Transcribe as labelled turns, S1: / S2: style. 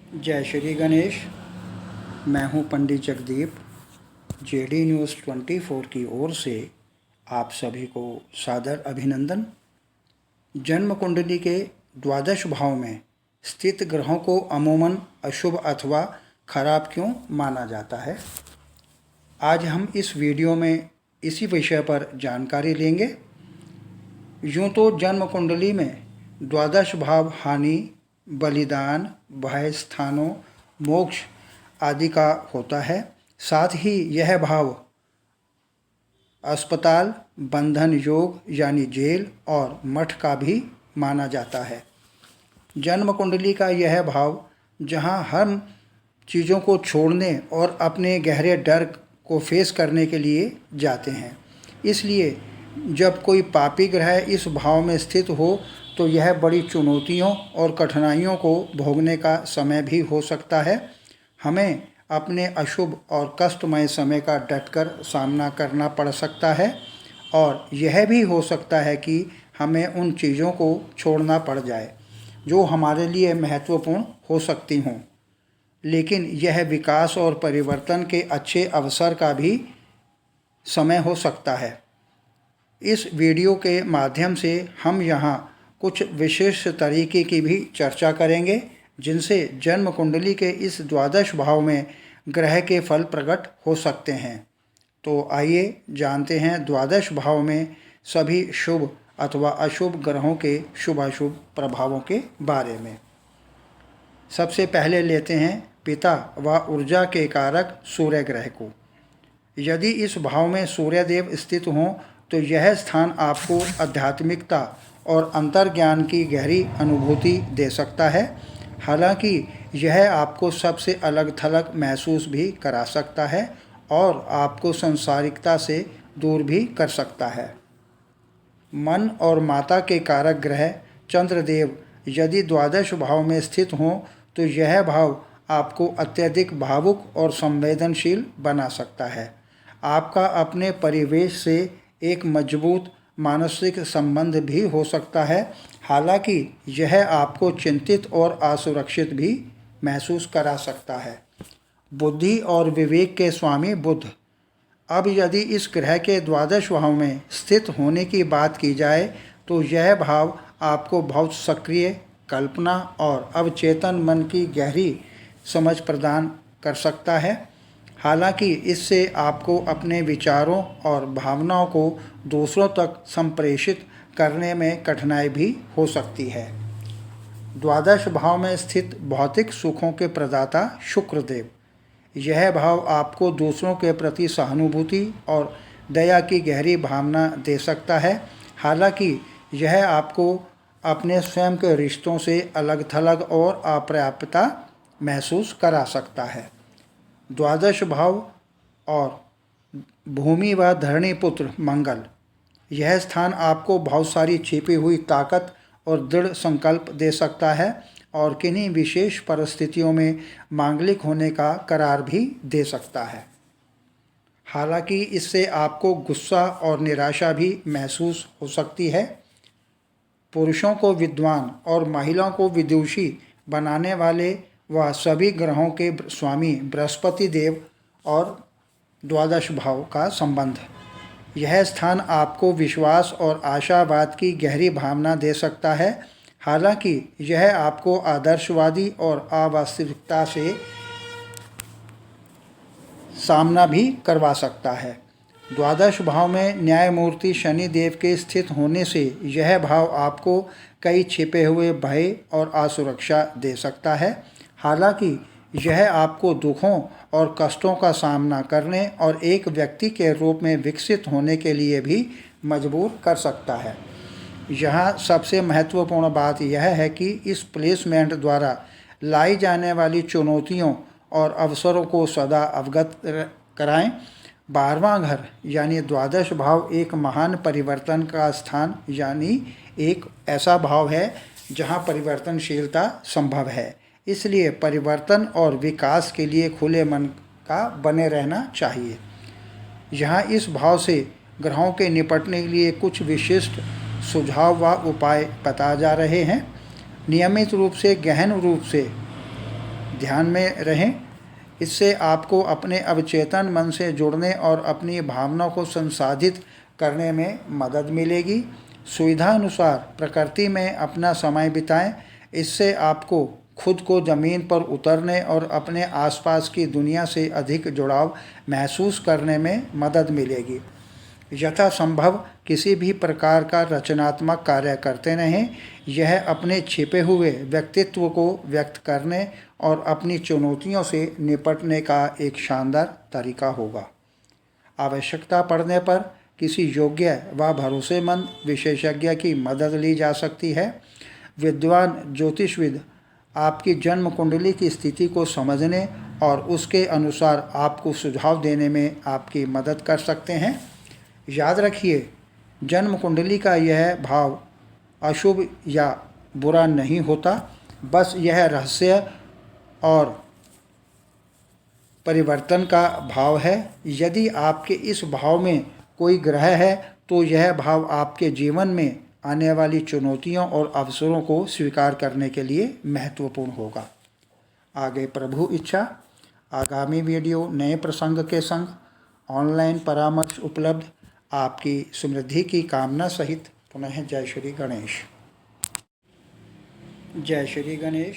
S1: जय श्री गणेश। मैं हूं पंडित जगदीप। जेडी न्यूज़ 24 की ओर से आप सभी को सादर अभिनंदन। जन्म कुंडली के द्वादश भाव में स्थित ग्रहों को अमूमन अशुभ अथवा खराब क्यों माना जाता है, आज हम इस वीडियो में इसी विषय पर जानकारी लेंगे। यूँ तो जन्म कुंडली में द्वादश भाव हानि, बलिदान, भय स्थानों, मोक्ष आदि का होता है। साथ ही यह भाव अस्पताल, बंधन योग यानी जेल और मठ का भी माना जाता है। जन्म कुंडली का यह भाव जहाँ हम चीज़ों को छोड़ने और अपने गहरे डर को फेस करने के लिए जाते हैं। इसलिए जब कोई पापी ग्रह इस भाव में स्थित हो तो यह बड़ी चुनौतियों और कठिनाइयों को भोगने का समय भी हो सकता है। हमें अपने अशुभ और कष्टमय समय का डटकर सामना करना पड़ सकता है और यह भी हो सकता है कि हमें उन चीज़ों को छोड़ना पड़ जाए जो हमारे लिए महत्वपूर्ण हो सकती हों, लेकिन यह विकास और परिवर्तन के अच्छे अवसर का भी समय हो सकता है। इस वीडियो के माध्यम से हम यहाँ कुछ विशेष तरीके की भी चर्चा करेंगे जिनसे जन्म कुंडली के इस द्वादश भाव में ग्रह के फल प्रकट हो सकते हैं। तो आइए जानते हैं द्वादश भाव में सभी शुभ अथवा अशुभ ग्रहों के शुभाशुभ प्रभावों के बारे में। सबसे पहले लेते हैं पिता व ऊर्जा के कारक सूर्य ग्रह को। यदि इस भाव में सूर्यदेव स्थित हों तो यह स्थान आपको आध्यात्मिकता और अंतर्ज्ञान की गहरी अनुभूति दे सकता है। हालांकि यह आपको सबसे अलग थलग महसूस भी करा सकता है और आपको संसारिकता से दूर भी कर सकता है। मन और माता के कारक ग्रह चंद्रदेव यदि द्वादश भाव में स्थित हों तो यह भाव आपको अत्यधिक भावुक और संवेदनशील बना सकता है। आपका अपने परिवेश से एक मजबूत मानसिक संबंध भी हो सकता है। हालांकि यह आपको चिंतित और असुरक्षित भी महसूस करा सकता है। बुद्धि और विवेक के स्वामी बुध। अब यदि इस ग्रह के द्वादश भाव में स्थित होने की बात की जाए तो यह भाव आपको बहुत सक्रिय, कल्पना और अवचेतन मन की गहरी समझ प्रदान कर सकता है। हालांकि इससे आपको अपने विचारों और भावनाओं को दूसरों तक संप्रेषित करने में कठिनाई भी हो सकती है। द्वादश भाव में स्थित भौतिक सुखों के प्रदाता शुक्रदेव। यह भाव आपको दूसरों के प्रति सहानुभूति और दया की गहरी भावना दे सकता है। हालांकि यह आपको अपने स्वयं के रिश्तों से अलग थलग और अपर्याप्तता महसूस करा सकता है। द्वादश भाव और भूमि व धरणी पुत्र मंगल। यह स्थान आपको बहुत सारी छिपी हुई ताकत और दृढ़ संकल्प दे सकता है और किन्हीं विशेष परिस्थितियों में मांगलिक होने का करार भी दे सकता है। हालांकि इससे आपको गुस्सा और निराशा भी महसूस हो सकती है। पुरुषों को विद्वान और महिलाओं को विदुषी बनाने वाले व सभी ग्रहों के स्वामी बृहस्पति देव और द्वादश भाव का संबंध। यह स्थान आपको विश्वास और आशावाद की गहरी भावना दे सकता है। हालांकि यह आपको आदर्शवादी और अवास्तविकता से सामना भी करवा सकता है। द्वादश भाव में न्यायमूर्ति शनि देव के स्थित होने से यह भाव आपको कई छिपे हुए भय और असुरक्षा दे सकता है। हालांकि यह आपको दुखों और कष्टों का सामना करने और एक व्यक्ति के रूप में विकसित होने के लिए भी मजबूर कर सकता है। यहाँ सबसे महत्वपूर्ण बात यह है कि इस प्लेसमेंट द्वारा लाई जाने वाली चुनौतियों और अवसरों को सदा अवगत कराएं। 12वां घर यानी द्वादश भाव एक महान परिवर्तन का स्थान यानी एक ऐसा भाव है जहाँ परिवर्तनशीलता संभव है। इसलिए परिवर्तन और विकास के लिए खुले मन का बने रहना चाहिए। यहाँ इस भाव से ग्रहों के निपटने के लिए कुछ विशिष्ट सुझाव व उपाय बताए जा रहे हैं। नियमित रूप से गहन रूप से ध्यान में रहें। इससे आपको अपने अवचेतन मन से जुड़ने और अपनी भावनाओं को संसाधित करने में मदद मिलेगी। सुविधा अनुसार प्रकृति में अपना समय बिताएं। इससे आपको खुद को ज़मीन पर उतरने और अपने आसपास की दुनिया से अधिक जुड़ाव महसूस करने में मदद मिलेगी। यथासंभव किसी भी प्रकार का रचनात्मक कार्य करते रहें। यह अपने छिपे हुए व्यक्तित्व को व्यक्त करने और अपनी चुनौतियों से निपटने का एक शानदार तरीका होगा। आवश्यकता पड़ने पर किसी योग्य व भरोसेमंद विशेषज्ञ की मदद ली जा सकती है। विद्वान ज्योतिषविद आपकी जन्म कुंडली की स्थिति को समझने और उसके अनुसार आपको सुझाव देने में आपकी मदद कर सकते हैं। याद रखिए, जन्म कुंडली का यह भाव अशुभ या बुरा नहीं होता, बस यह रहस्य और परिवर्तन का भाव है। यदि आपके इस भाव में कोई ग्रह है तो यह भाव आपके जीवन में आने वाली चुनौतियों और अवसरों को स्वीकार करने के लिए महत्वपूर्ण होगा। आगे प्रभु इच्छा आगामी वीडियो नए प्रसंग के संग ऑनलाइन परामर्श उपलब्ध। आपकी समृद्धि की कामना सहित पुनः जय श्री गणेश। जय श्री गणेश।